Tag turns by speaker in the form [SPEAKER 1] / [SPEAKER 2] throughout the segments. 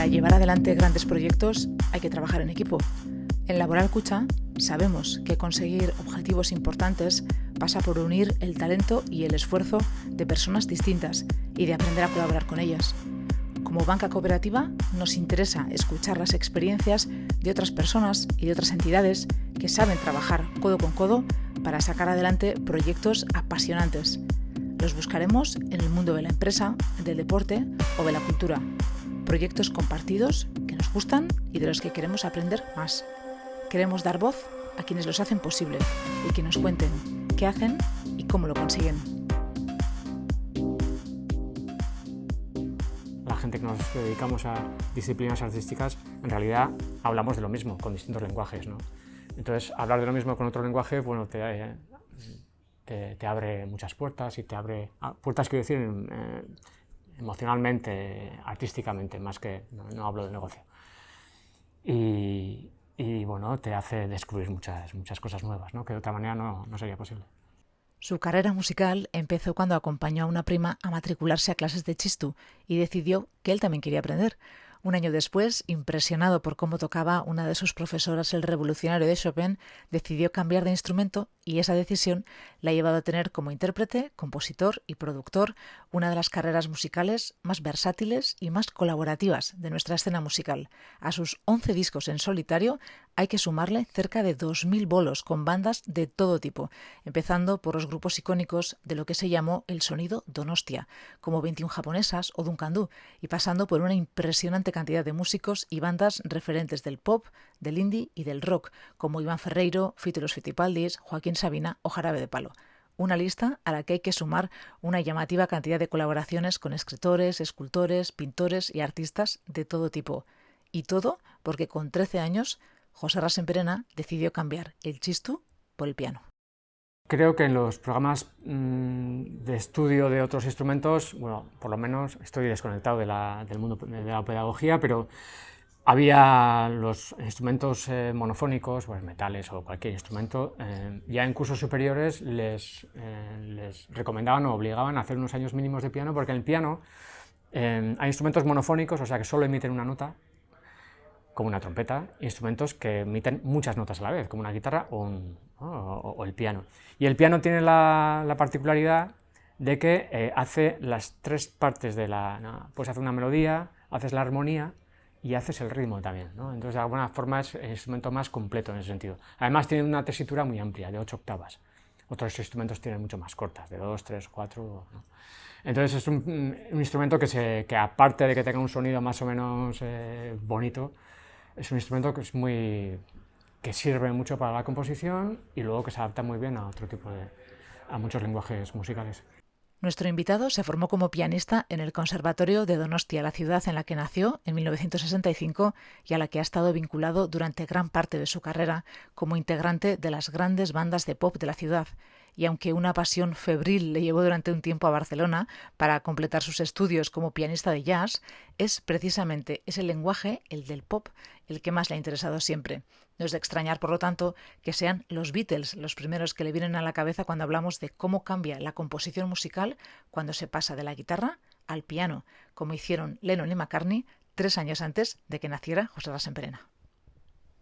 [SPEAKER 1] Para llevar adelante grandes proyectos hay que trabajar en equipo. En Laboral Kutxa sabemos que conseguir objetivos importantes pasa por unir el talento y el esfuerzo de personas distintas y de aprender a colaborar con ellas. Como banca cooperativa nos interesa escuchar las experiencias de otras personas y de otras entidades que saben trabajar codo con codo para sacar adelante proyectos apasionantes. Los buscaremos en el mundo de la empresa, del deporte o de la cultura. Proyectos compartidos que nos gustan y de los que queremos aprender más. Queremos dar voz a quienes los hacen posible y que nos cuenten qué hacen y cómo lo consiguen.
[SPEAKER 2] La gente que nos dedicamos a disciplinas artísticas, en realidad hablamos de lo mismo, con distintos lenguajes, ¿no? Entonces, hablar de lo mismo con otro lenguaje, bueno, te abre muchas puertas y te abre puertas, quiero decir, emocionalmente, artísticamente, más que, no hablo de negocio. Y bueno, te hace descubrir muchas cosas nuevas, ¿no? Que de otra manera no sería posible.
[SPEAKER 1] Su carrera musical empezó cuando acompañó a una prima a matricularse a clases de txistu y decidió que él también quería aprender. Un año después, impresionado por cómo tocaba una de sus profesoras el Revolucionario de Chopin, decidió cambiar de instrumento y esa decisión la ha llevado a tener como intérprete, compositor y productor una de las carreras musicales más versátiles y más colaborativas de nuestra escena musical. A sus 11 discos en solitario hay que sumarle cerca de 2000 bolos con bandas de todo tipo, empezando por los grupos icónicos de lo que se llamó el sonido Donostia, como 21 japonesas o Duncan Du, y pasando por una impresionante cantidad de músicos y bandas referentes del pop, del indie y del rock, como Iván Ferreiro, Fito y los Fitipaldis, Joaquín Sabina o Jarabe de Palo. Una lista a la que hay que sumar una llamativa cantidad de colaboraciones con escritores, escultores, pintores y artistas de todo tipo. Y todo porque con 13 años José Rasenperena decidió cambiar el txistu por el piano.
[SPEAKER 2] Creo que en los programas de estudio de otros instrumentos, bueno, por lo menos estoy desconectado del mundo de la pedagogía, pero había los instrumentos monofónicos, pues metales o cualquier instrumento, ya en cursos superiores les recomendaban o obligaban a hacer unos años mínimos de piano, porque en el piano hay instrumentos monofónicos, o sea que solo emiten una nota, como una trompeta, instrumentos que emiten muchas notas a la vez, como una guitarra o el piano. Y el piano tiene la particularidad de que hace las tres partes de puedes hacer una melodía, haces la armonía y haces el ritmo también, ¿no? Entonces, de alguna forma es el instrumento más completo en ese sentido. Además, tiene una tesitura muy amplia, de 8 octavas. Otros instrumentos tienen mucho más cortas, de 2, 3, 4... ¿no? Entonces, es un instrumento que aparte de que tenga un sonido más o menos bonito, es un instrumento que sirve mucho para la composición y luego que se adapta muy bien a a muchos lenguajes musicales.
[SPEAKER 1] Nuestro invitado se formó como pianista en el Conservatorio de Donostia, la ciudad en la que nació en 1965 y a la que ha estado vinculado durante gran parte de su carrera como integrante de las grandes bandas de pop de la ciudad. Y aunque una pasión febril le llevó durante un tiempo a Barcelona para completar sus estudios como pianista de jazz, es precisamente ese lenguaje, el del pop, el que más le ha interesado siempre. No es de extrañar, por lo tanto, que sean los Beatles los primeros que le vienen a la cabeza cuando hablamos de cómo cambia la composición musical cuando se pasa de la guitarra al piano, como hicieron Lennon y McCartney 3 años antes de que naciera José Rasenperena.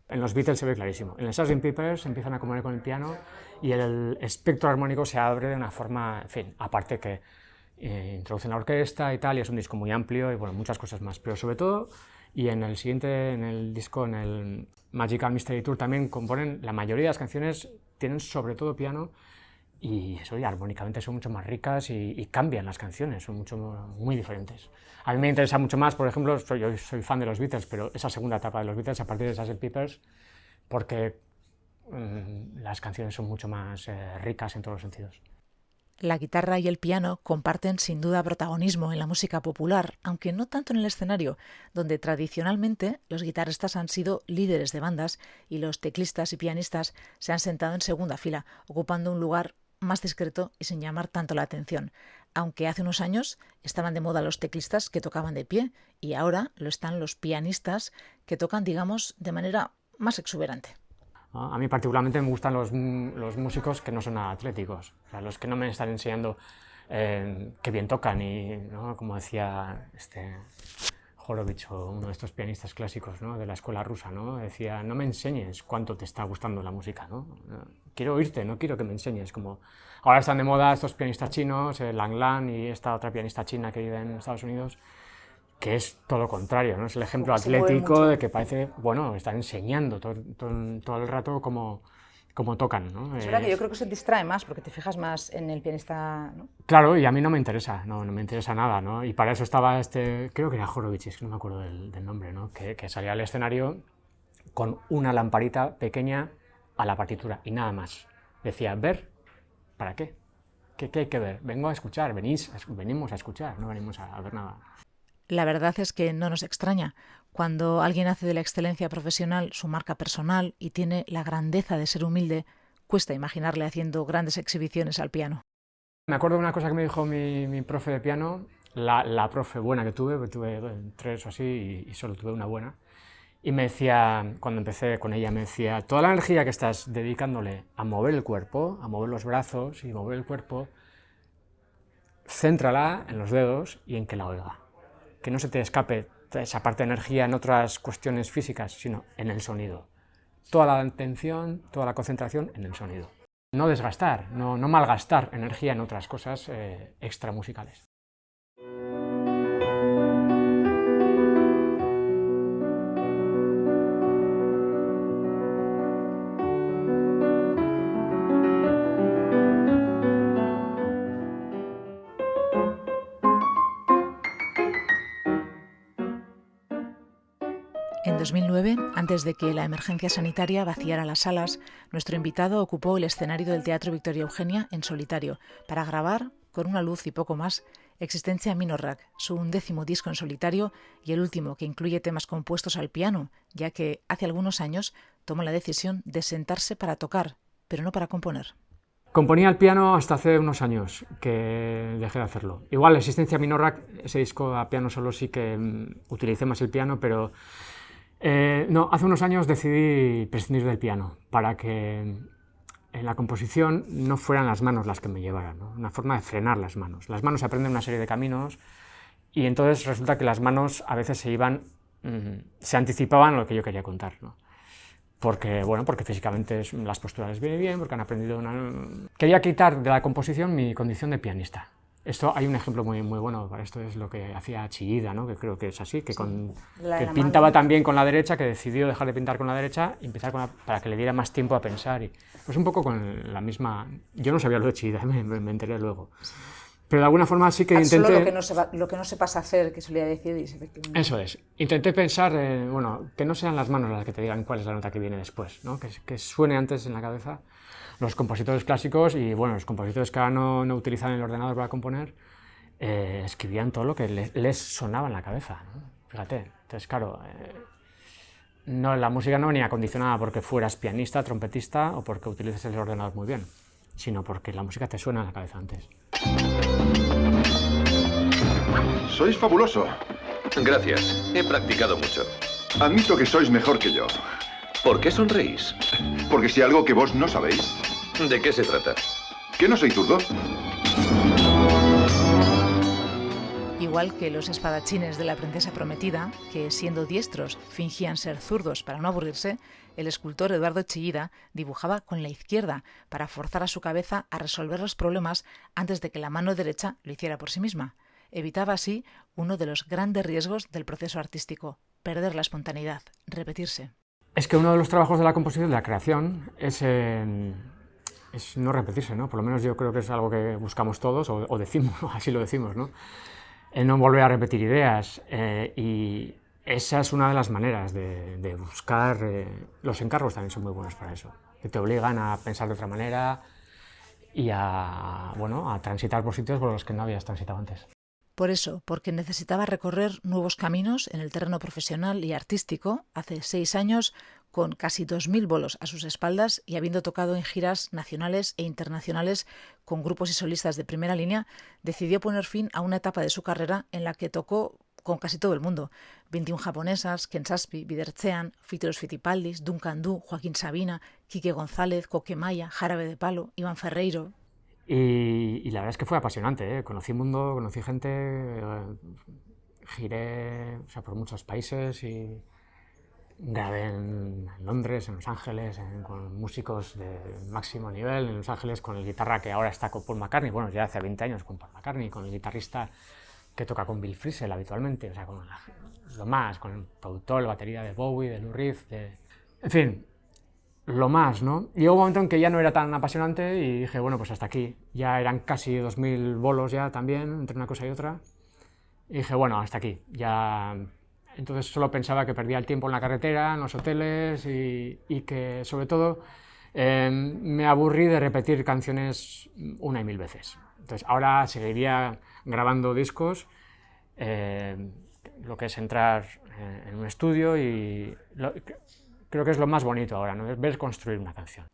[SPEAKER 2] En los Beatles se ve clarísimo. En el Sgt. Pepper empiezan a componer con el piano y el espectro armónico se abre de una forma, en fin, aparte que introducen la orquesta y tal, y es un disco muy amplio y bueno, muchas cosas más. Pero sobre todo, y en el siguiente, en el disco, en el Magical Mystery Tour, también componen, la mayoría de las canciones tienen sobre todo piano y eso, y armónicamente son mucho más ricas y cambian las canciones, son muy diferentes. A mí me interesa mucho más, por ejemplo, yo soy fan de los Beatles, pero esa segunda etapa de los Beatles a partir de Sgt. Pepper, porque las canciones son mucho más ricas en todos los sentidos.
[SPEAKER 1] La guitarra y el piano comparten sin duda protagonismo en la música popular, aunque no tanto en el escenario, donde tradicionalmente los guitarristas han sido líderes de bandas y los teclistas y pianistas se han sentado en segunda fila, ocupando un lugar más discreto y sin llamar tanto la atención, aunque hace unos años estaban de moda los teclistas que tocaban de pie y ahora lo están los pianistas que tocan, digamos, de manera más exuberante.
[SPEAKER 2] A mí particularmente me gustan los músicos que no son atléticos, o sea, los que no me están enseñando qué bien tocan y, ¿no? Como decía Horowitz, o uno de estos pianistas clásicos, ¿no?, de la escuela rusa, ¿no?, decía: no me enseñes cuánto te está gustando la música, ¿no? Quiero oírte, no quiero que me enseñes. Como ahora están de moda estos pianistas chinos, Lang Lang y esta otra pianista china que vive en Estados Unidos, que es todo lo contrario, ¿no? Es el ejemplo atlético de que parece, bueno, están enseñando todo el rato cómo tocan, ¿no?
[SPEAKER 1] Es verdad que yo creo que se distrae más porque te fijas más en el pianista, ¿no?
[SPEAKER 2] Claro, y a mí no me interesa, no me interesa nada, ¿no? Y para eso estaba creo que era Horowitz, es que no me acuerdo del nombre, ¿no?, que salía al escenario con una lamparita pequeña a la partitura y nada más. Decía: ¿ver? ¿Para qué? ¿Qué hay que ver? Vengo a escuchar, venimos a escuchar, no venimos a ver nada.
[SPEAKER 1] La verdad es que no nos extraña. Cuando alguien hace de la excelencia profesional su marca personal y tiene la grandeza de ser humilde, cuesta imaginarle haciendo grandes exhibiciones al piano.
[SPEAKER 2] Me acuerdo de una cosa que me dijo mi profe de piano, la profe buena que tuve, porque tuve 3 o así y solo tuve una buena, y me decía, cuando empecé con ella, me decía: toda la energía que estás dedicándole a mover el cuerpo, a mover los brazos y mover el cuerpo, céntrala en los dedos y en que la oiga. Que no se te escape esa parte de energía en otras cuestiones físicas, sino en el sonido. Toda la atención, toda la concentración en el sonido. No desgastar, no malgastar energía en otras cosas extramusicales.
[SPEAKER 1] En 2009, antes de que la emergencia sanitaria vaciara las salas, nuestro invitado ocupó el escenario del Teatro Victoria Eugenia en solitario para grabar, con una luz y poco más, Existencia Minorrack, su 11º disco en solitario y el último que incluye temas compuestos al piano, ya que hace algunos años tomó la decisión de sentarse para tocar, pero no para componer.
[SPEAKER 2] Componía el piano hasta hace unos años que dejé de hacerlo. Igual Existencia Minorrack, ese disco a piano solo, sí que utilicé más el piano, pero no, hace unos años decidí prescindir del piano para que en la composición no fueran las manos las que me llevaran, ¿no? Una forma de frenar las manos. Las manos aprenden una serie de caminos y entonces resulta que las manos a veces se anticipaban a lo que yo quería contar, ¿no? Porque físicamente las posturas les viene bien, porque han aprendido Quería quitar de la composición mi condición de pianista. Esto, hay un ejemplo muy bueno para esto, es lo que hacía Chillida, ¿no?, que creo que es así, que pintaba tan bien con la derecha que decidió dejar de pintar con la derecha y empezar para que le diera más tiempo a pensar. Pues un poco con la misma... Yo no sabía lo de Chillida, me enteré luego. Pero de alguna forma sí que intenté...
[SPEAKER 1] Solo lo que no sepas hacer, que solía decir, efectivamente.
[SPEAKER 2] Eso es. Intenté pensar, que no sean las manos las que te digan cuál es la nota que viene después, ¿no?, que suene antes en la cabeza. Los compositores clásicos y los compositores que ahora no utilizan el ordenador para componer, escribían todo lo que les sonaba en la cabeza, ¿no? Fíjate, entonces claro, la música no venía condicionada porque fueras pianista, trompetista o porque utilices el ordenador muy bien, sino porque la música te suena en la cabeza antes.
[SPEAKER 3] Sois fabuloso.
[SPEAKER 4] Gracias, he practicado mucho.
[SPEAKER 3] Admito que sois mejor que yo.
[SPEAKER 4] ¿Por qué sonreís?
[SPEAKER 3] Porque si algo que vos no sabéis.
[SPEAKER 4] ¿De qué se trata?
[SPEAKER 3] ¿Que no soy zurdo?
[SPEAKER 1] Igual que los espadachines de la princesa prometida, que siendo diestros fingían ser zurdos para no aburrirse, el escultor Eduardo Chillida dibujaba con la izquierda para forzar a su cabeza a resolver los problemas antes de que la mano derecha lo hiciera por sí misma. Evitaba así uno de los grandes riesgos del proceso artístico: perder la espontaneidad, repetirse.
[SPEAKER 2] Es que uno de los trabajos de la composición, de la creación, es no repetirse, ¿no? Por lo menos yo creo que es algo que buscamos todos, o decimos, así lo decimos, ¿no? No volver a repetir ideas, y esa es una de las maneras de buscar. Los encargos también son muy buenos para eso, que te obligan a pensar de otra manera y a transitar por sitios por los que no habías transitado antes.
[SPEAKER 1] Por eso, porque necesitaba recorrer nuevos caminos en el terreno profesional y artístico, hace 6 años, con casi 2000 bolos a sus espaldas y habiendo tocado en giras nacionales e internacionales con grupos y solistas de primera línea, decidió poner fin a una etapa de su carrera en la que tocó con casi todo el mundo: 21 japonesas, Ken Saspi, Bidertzean, Fito y los Fitipaldis, Duncan Du, Joaquín Sabina, Quique González, Coque Maya, Jarabe de Palo, Iván Ferreiro.
[SPEAKER 2] Y la verdad es que fue apasionante, ¿eh? Conocí mundo, conocí gente, giré, o sea, por muchos países y grabé en Londres, en Los Ángeles, con músicos de máximo nivel, en Los Ángeles con el guitarra que ahora está con Paul McCartney, bueno, ya hace 20 años con Paul McCartney, con el guitarrista que toca con Bill Frisell habitualmente, o sea, con lo más, con el productor, la batería de Bowie, de Lou Reed, en fin, lo más, ¿no? Y llegó un momento en que ya no era tan apasionante y dije, bueno, pues hasta aquí. Ya eran casi 2000 bolos ya también, entre una cosa y otra. Y dije, bueno, hasta aquí. Ya... Entonces solo pensaba que perdía el tiempo en la carretera, en los hoteles y que, sobre todo, me aburrí de repetir canciones una y mil veces. Entonces ahora seguiría grabando discos, lo que es entrar en un estudio y... creo que es lo más bonito ahora, ¿no? Es ver construir una canción.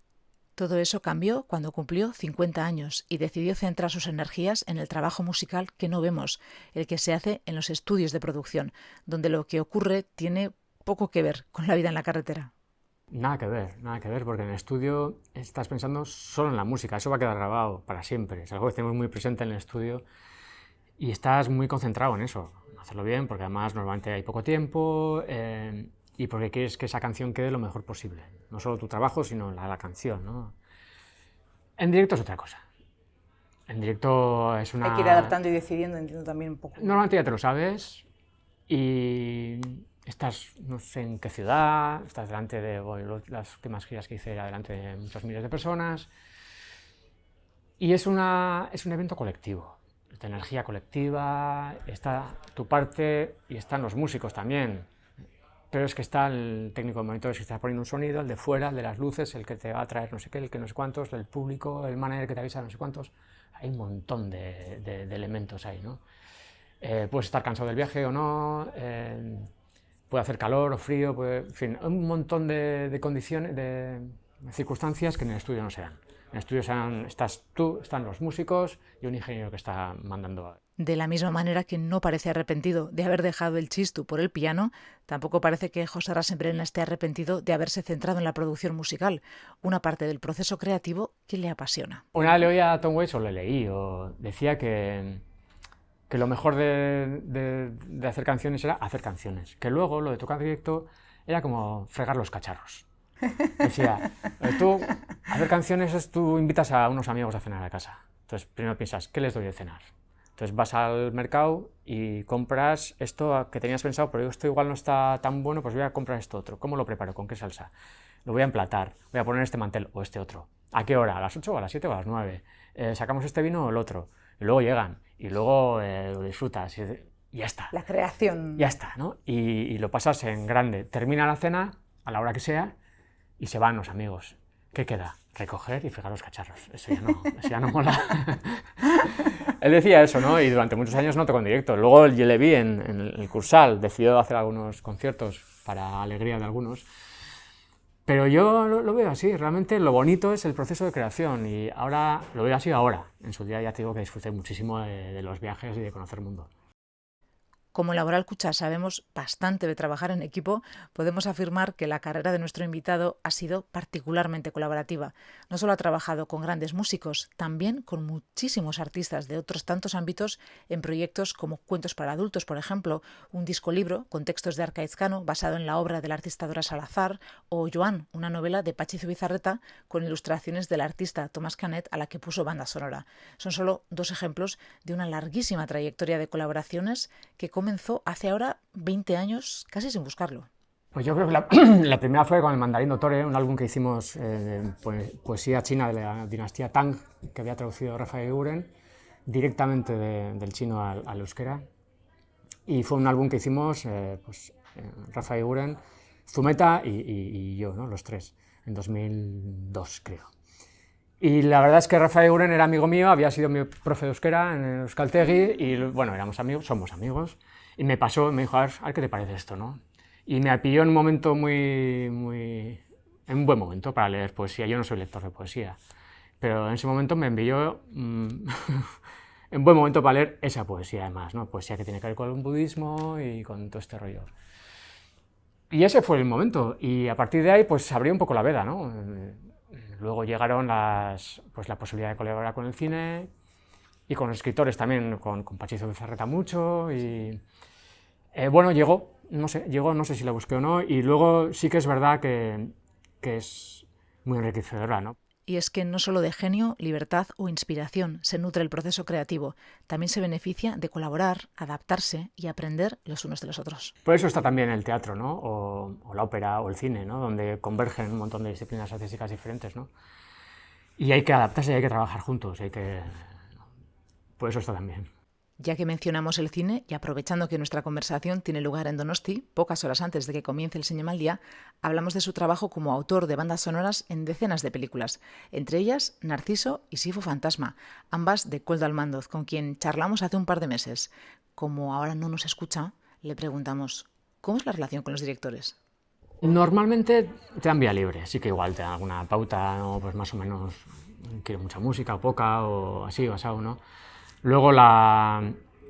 [SPEAKER 1] Todo eso cambió cuando cumplió 50 años y decidió centrar sus energías en el trabajo musical que no vemos, el que se hace en los estudios de producción, donde lo que ocurre tiene poco que ver con la vida en la carretera.
[SPEAKER 2] Nada que ver, porque en el estudio estás pensando solo en la música, eso va a quedar grabado para siempre, es algo que tenemos muy presente en el estudio y estás muy concentrado en eso, hacerlo bien, porque además normalmente hay poco tiempo, y porque quieres que esa canción quede lo mejor posible. No solo tu trabajo, sino la canción, ¿no? En directo es otra cosa. En directo es una...
[SPEAKER 1] Hay que ir adaptando y decidiendo, entiendo también un poco.
[SPEAKER 2] Normalmente ya te lo sabes y estás, no sé en qué ciudad, estás delante de... Bueno, las últimas giras que hice era delante de muchos miles de personas. Y es un evento colectivo, de energía colectiva, está tu parte y están los músicos también. Pero es que está el técnico de monitores que está poniendo un sonido, el de fuera, el de las luces, el que te va a traer no sé qué, el que no sé cuántos, el público, el manager que te avisa no sé cuántos. Hay un montón de elementos ahí, ¿no? Puedes estar cansado del viaje o no, puede hacer calor o frío, en fin, un montón de condiciones, de circunstancias que en el estudio no se dan. En el estudio estás tú, están los músicos y un ingeniero que está mandando.
[SPEAKER 1] De la misma manera que no parece arrepentido de haber dejado el chistu por el piano, tampoco parece que José Rasenbrena esté arrepentido de haberse centrado en la producción musical, una parte del proceso creativo que le apasiona.
[SPEAKER 2] Una vez le oí a Tom Waits, o le leí, o decía que lo mejor de hacer canciones era hacer canciones, que luego lo de tocar directo era como fregar los cacharros. Decía, tú, hacer canciones es tú invitas a unos amigos a cenar a casa, entonces primero piensas, ¿qué les doy de cenar? Entonces vas al mercado y compras esto que tenías pensado, pero esto igual no está tan bueno, pues voy a comprar esto otro. ¿Cómo lo preparo? ¿Con qué salsa? Lo voy a emplatar, voy a poner este mantel o este otro. ¿A qué hora? ¿A las 8 o a las 7 o a las 9? ¿Sacamos este vino o el otro? Y luego llegan, y luego lo disfrutas, y ya está.
[SPEAKER 1] La creación.
[SPEAKER 2] Ya está, ¿no? Y lo pasas en grande. Termina la cena, a la hora que sea, y se van los amigos. ¿Qué queda? Recoger y fregar los cacharros. Eso ya no mola. Él decía eso, ¿no? Y durante muchos años no tocó en directo. Luego yo le vi en el Cursal, decidió hacer algunos conciertos para alegría de algunos. Pero yo lo veo así, realmente lo bonito es el proceso de creación y ahora lo veo así ahora. En su día ya te digo que disfruté muchísimo de los viajes y de conocer el mundo.
[SPEAKER 1] Como en Laboral Cucha sabemos bastante de trabajar en equipo, podemos afirmar que la carrera de nuestro invitado ha sido particularmente colaborativa. No solo ha trabajado con grandes músicos, también con muchísimos artistas de otros tantos ámbitos en proyectos como Cuentos para adultos, por ejemplo, un disco-libro con textos de Arcaiz Cano basado en la obra de la artista Dora Salazar, o Joan, una novela de Pachi Zubizarreta con ilustraciones del artista Tomás Canet a la que puso banda sonora. Son solo dos ejemplos de una larguísima trayectoria de colaboraciones que comenzó hace ahora 20 años casi sin buscarlo.
[SPEAKER 2] Pues yo creo que la primera fue con el Mandarín Dottore, un álbum que hicimos poesía china de la dinastía Tang, que había traducido Rafael Guren directamente del chino al euskera. Y fue un álbum que hicimos Rafael Guren, Zumeta y yo, ¿no? Los tres, en 2002 creo. Y la verdad es que Rafael Guren era amigo mío, había sido mi profe de euskera en el Euskaltegi y bueno, éramos amigos, somos amigos. Y me dijo, a ver qué te parece esto, ¿no? Y me pilló en un momento en un buen momento para leer poesía. Yo no soy lector de poesía, pero en ese momento me envió en buen momento para leer esa poesía además, ¿no? Poesía que tiene que ver con el budismo y con todo este rollo. Y ese fue el momento, y a partir de ahí pues se abrió un poco la veda, ¿no? Luego llegaron la posibilidad de colaborar con el cine y con los escritores también, con Pachi Zubizarreta mucho, y Bueno, no sé si la busqué o no, y luego sí que es verdad que es muy enriquecedora, ¿no?
[SPEAKER 1] Y es que no solo de genio, libertad o inspiración se nutre el proceso creativo, también se beneficia de colaborar, adaptarse y aprender los unos de los otros.
[SPEAKER 2] Por eso está también el teatro, ¿no? O la ópera o el cine, ¿no? Donde convergen un montón de disciplinas artísticas diferentes, ¿no? Y hay que adaptarse y hay que trabajar juntos, por eso está también.
[SPEAKER 1] Ya que mencionamos el cine, y aprovechando que nuestra conversación tiene lugar en Donosti, pocas horas antes de que comience el Zinemaldia, hablamos de su trabajo como autor de bandas sonoras en decenas de películas, entre ellas Narciso y Sifo Fantasma, ambas de Koldo Almandoz, con quien charlamos hace un par de meses. Como ahora no nos escucha, le preguntamos, ¿cómo es la relación con los directores?
[SPEAKER 2] Normalmente te dan vía libre, sí que igual te dan alguna pauta, ¿no? Pues más o menos, quiero mucha música o poca, o así, basado, ¿no? Luego la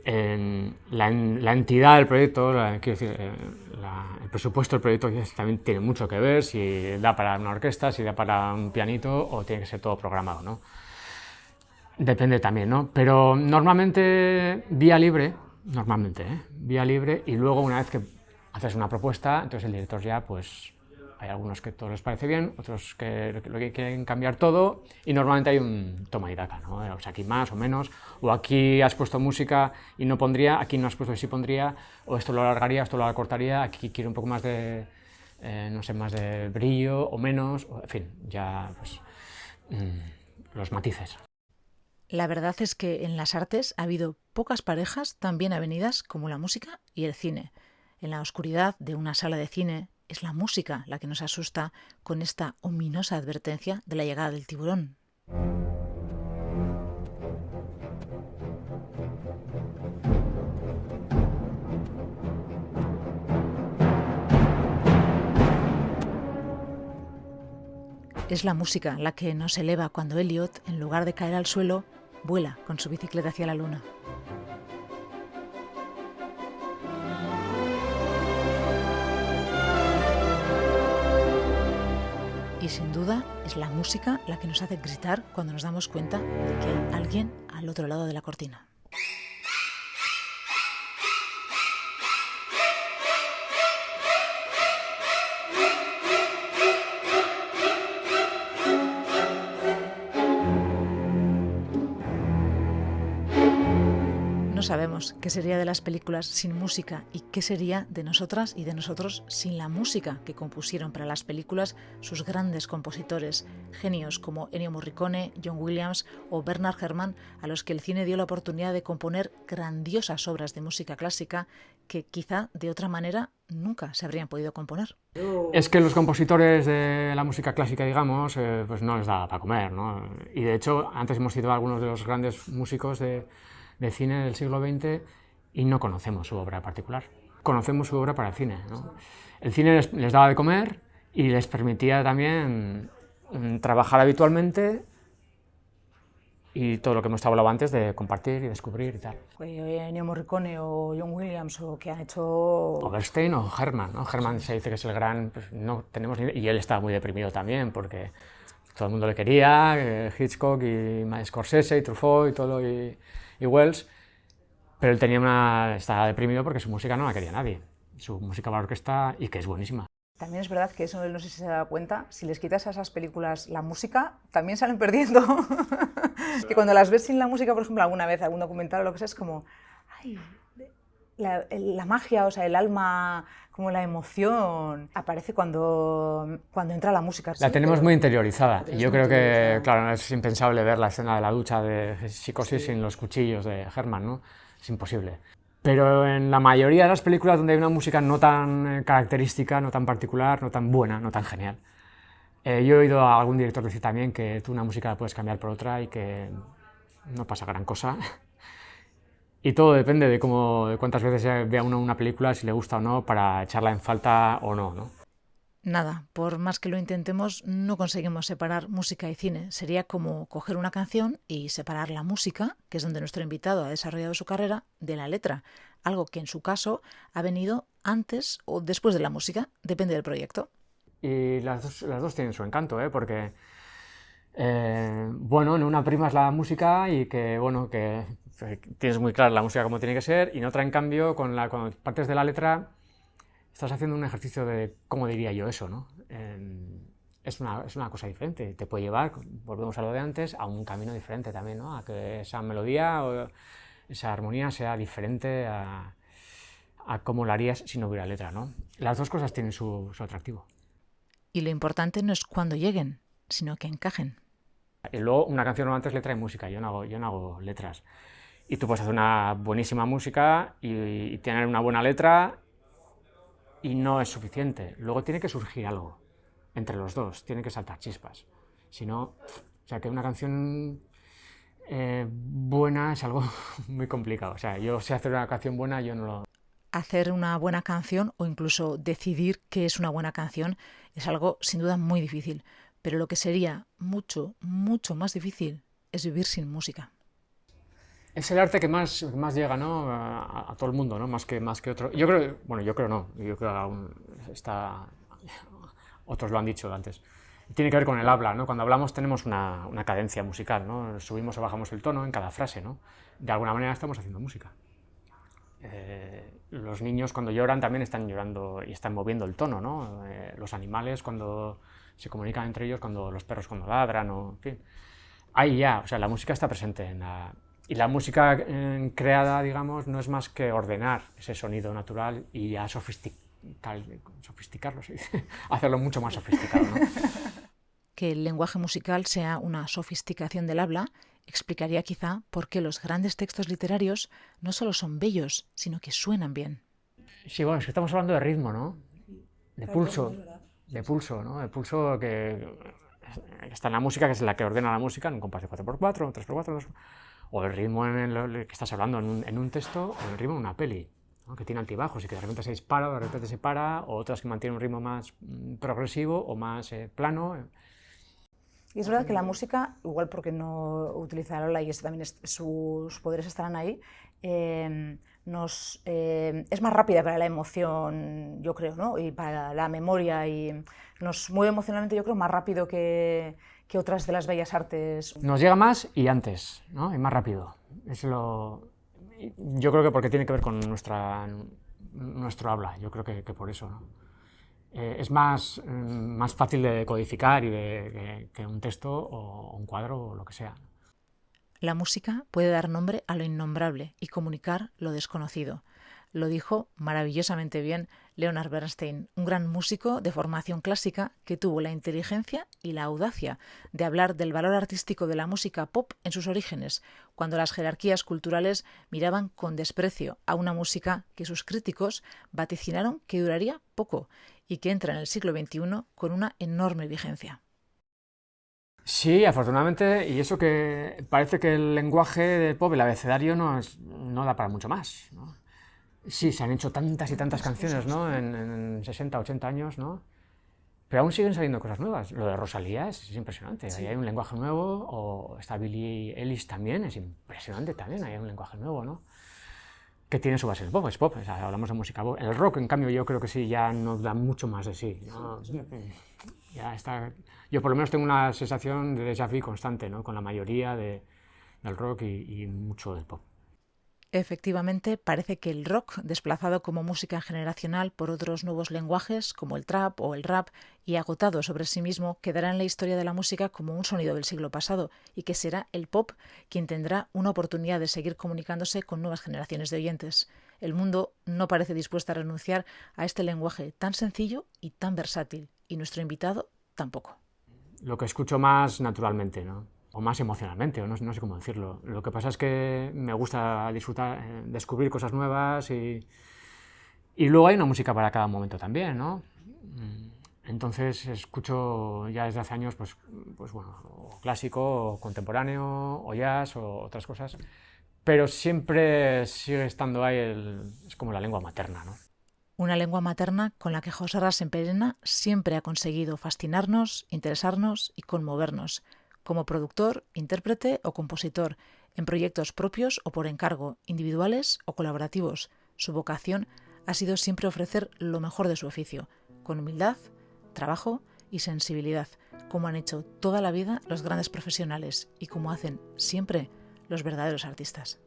[SPEAKER 2] entidad del proyecto, quiero decir, el presupuesto del proyecto también tiene mucho que ver, si da para una orquesta, si da para un pianito o tiene que ser todo programado, ¿no? Depende también, ¿no? Pero normalmente vía libre, vía libre, y luego una vez que haces una propuesta, entonces el director ya, pues hay algunos que todo les parece bien, otros que lo que quieren cambiar todo, y normalmente hay un toma y daca, ¿no? O sea, aquí más o menos, o aquí has puesto música y no pondría, aquí no has puesto y sí pondría, o esto lo alargaría, esto lo acortaría, aquí quiero un poco más de, no sé, más de brillo o menos, en fin, ya pues los matices.
[SPEAKER 1] La verdad es que en las artes ha habido pocas parejas tan bien avenidas como la música y el cine. En la oscuridad de una sala de cine es la música la que nos asusta con esta ominosa advertencia de la llegada del tiburón. Es la música la que nos eleva cuando Elliot, en lugar de caer al suelo, vuela con su bicicleta hacia la luna. Y sin duda es la música la que nos hace gritar cuando nos damos cuenta de que hay alguien al otro lado de la cortina. No sabemos qué sería de las películas sin música y qué sería de nosotras y de nosotros sin la música que compusieron para las películas sus grandes compositores, genios como Ennio Morricone, John Williams o Bernard Herrmann, a los que el cine dio la oportunidad de componer grandiosas obras de música clásica que quizá de otra manera nunca se habrían podido componer.
[SPEAKER 2] Es que los compositores de la música clásica, digamos, pues no les da para comer, ¿no? Y de hecho, antes hemos citado a algunos de los grandes músicos de cine del siglo XX y no conocemos su obra particular. Conocemos su obra para el cine, ¿no? El cine les daba de comer y les permitía también trabajar habitualmente y todo lo que hemos hablado antes de compartir y descubrir y tal.
[SPEAKER 1] Ennio Morricone o John Williams o que han hecho...
[SPEAKER 2] O Bernstein o Herrmann, ¿no? Herrmann se dice que es el gran... Pues no tenemos ni... Y él estaba muy deprimido también porque todo el mundo le quería, Hitchcock y Scorsese y Truffaut y todo y Wells, pero él estaba deprimido porque su música no la quería nadie, su música para orquesta, y que es buenísima.
[SPEAKER 5] También es verdad que eso, no sé si se da cuenta, si les quitas a esas películas la música, también salen perdiendo. Que cuando las ves sin la música, por ejemplo, alguna vez, algún documental o lo que sea, es como, ay, la magia, o sea, el alma, como la emoción, aparece cuando entra la música.
[SPEAKER 2] La tenemos muy interiorizada, y yo creo que, claro, es impensable ver la escena de la ducha de Psicosis sin los cuchillos de Herrmann, ¿no? Es imposible. Pero en la mayoría de las películas donde hay una música no tan característica, no tan particular, no tan buena, no tan genial, yo he oído a algún director decir también que tú una música la puedes cambiar por otra y que no pasa gran cosa. Y todo depende de cuántas veces vea uno una película, si le gusta o no, para echarla en falta o no, ¿no?
[SPEAKER 1] Nada, por más que lo intentemos, no conseguimos separar música y cine. Sería como coger una canción y separar la música, que es donde nuestro invitado ha desarrollado su carrera, de la letra, algo que en su caso ha venido antes o después de la música, depende del proyecto.
[SPEAKER 2] Y las dos tienen su encanto, porque bueno, en una prima es la música y que tienes muy clara la música como tiene que ser, y en otra, en cambio, cuando partes de la letra, estás haciendo un ejercicio de cómo diría yo eso, ¿no? Es una cosa diferente, te puede llevar, volvemos a lo de antes, a un camino diferente también, ¿no? A que esa melodía o esa armonía sea diferente a cómo la harías si no hubiera letra, ¿no? Las dos cosas tienen su atractivo.
[SPEAKER 1] Y lo importante no es cuándo lleguen, sino que encajen.
[SPEAKER 2] Y luego, una canción normalmente es letra y música, yo no hago letras. Y tú puedes hacer una buenísima música y tener una buena letra, y no es suficiente. Luego tiene que surgir algo entre los dos, tiene que saltar chispas. Si no, o sea, que una canción buena es algo muy complicado. O sea, yo sé hacer una canción buena, yo no lo...
[SPEAKER 1] Hacer una buena canción o incluso decidir qué es una buena canción es algo sin duda muy difícil, pero lo que sería mucho, mucho más difícil es vivir sin música.
[SPEAKER 2] Es el arte que más llega, ¿no? a todo el mundo, ¿no? Más que otro. Yo creo no, yo creo que aún está... Otros lo han dicho antes. Tiene que ver con el habla, ¿no? Cuando hablamos tenemos una cadencia musical, ¿no? Subimos o bajamos el tono en cada frase, ¿no? De alguna manera estamos haciendo música. Los niños cuando lloran también están llorando y están moviendo el tono, ¿no? Los animales cuando se comunican entre ellos, cuando los perros cuando ladran, o en fin. Ahí ya, o sea, la música está presente y la música creada, digamos, no es más que ordenar ese sonido natural y ya sofisticarlo, ¿sí? Hacerlo mucho más sofisticado, ¿no?
[SPEAKER 1] Que el lenguaje musical sea una sofisticación del habla explicaría quizá por qué los grandes textos literarios no solo son bellos, sino que suenan bien.
[SPEAKER 2] Sí, bueno, es que estamos hablando de ritmo, ¿no? De pulso, ¿no? De pulso que está en la música, que es la que ordena la música, en un compás de 4x4, un 3x4, o el ritmo en el que estás hablando en un texto, o el ritmo en una peli, ¿no? Que tiene altibajos y que de repente se dispara, o de repente se para, o otras que mantienen un ritmo más progresivo o más plano.
[SPEAKER 5] Y es verdad que la música, igual porque no utiliza el habla y también sus poderes estarán ahí, es más rápida para la emoción, yo creo, ¿no? Y para la memoria, y nos mueve emocionalmente, yo creo, más rápido que otras de las bellas artes.
[SPEAKER 2] Nos llega más y antes, ¿no? Y más rápido. Yo creo que porque tiene que ver con nuestro habla, yo creo que por eso, ¿no? Es más fácil de codificar que un texto o un cuadro o lo que sea.
[SPEAKER 1] La música puede dar nombre a lo innombrable y comunicar lo desconocido. Lo dijo maravillosamente bien Leonard Bernstein, un gran músico de formación clásica que tuvo la inteligencia y la audacia de hablar del valor artístico de la música pop en sus orígenes, cuando las jerarquías culturales miraban con desprecio a una música que sus críticos vaticinaron que duraría poco y que entra en el siglo XXI con una enorme vigencia.
[SPEAKER 2] Sí, afortunadamente, y eso que parece que el lenguaje del pop, el abecedario, no da para mucho más, ¿no? Sí, se han hecho tantas y tantas canciones, ¿no? En 60, 80 años, ¿no? Pero aún siguen saliendo cosas nuevas. Lo de Rosalía es impresionante. Sí. Ahí hay un lenguaje nuevo, o está Billie Eilish también, es impresionante también, ahí hay un lenguaje nuevo, ¿no? Que tiene su base en el pop, es pop, o sea, hablamos de música pop. El rock, en cambio, yo creo que sí, ya nos da mucho más de sí, ¿no? Ya está. Yo por lo menos tengo una sensación de déjà vu constante, ¿no? Con la mayoría del rock y mucho del pop.
[SPEAKER 1] Efectivamente, parece que el rock, desplazado como música generacional por otros nuevos lenguajes, como el trap o el rap, y agotado sobre sí mismo, quedará en la historia de la música como un sonido del siglo pasado, y que será el pop quien tendrá una oportunidad de seguir comunicándose con nuevas generaciones de oyentes. El mundo no parece dispuesto a renunciar a este lenguaje tan sencillo y tan versátil, y nuestro invitado tampoco.
[SPEAKER 2] Lo que escucho más naturalmente, ¿no? O más emocionalmente, o no sé cómo decirlo. Lo que pasa es que me gusta disfrutar, descubrir cosas nuevas, y luego hay una música para cada momento también, ¿no? Entonces escucho ya desde hace años, pues bueno, o clásico, o contemporáneo, o jazz, o otras cosas, pero siempre sigue estando ahí, es como la lengua materna, ¿no?
[SPEAKER 1] Una lengua materna con la que José Rasenperena siempre ha conseguido fascinarnos, interesarnos y conmovernos, como productor, intérprete o compositor, en proyectos propios o por encargo, individuales o colaborativos. Su vocación ha sido siempre ofrecer lo mejor de su oficio, con humildad, trabajo y sensibilidad, como han hecho toda la vida los grandes profesionales y como hacen siempre los verdaderos artistas.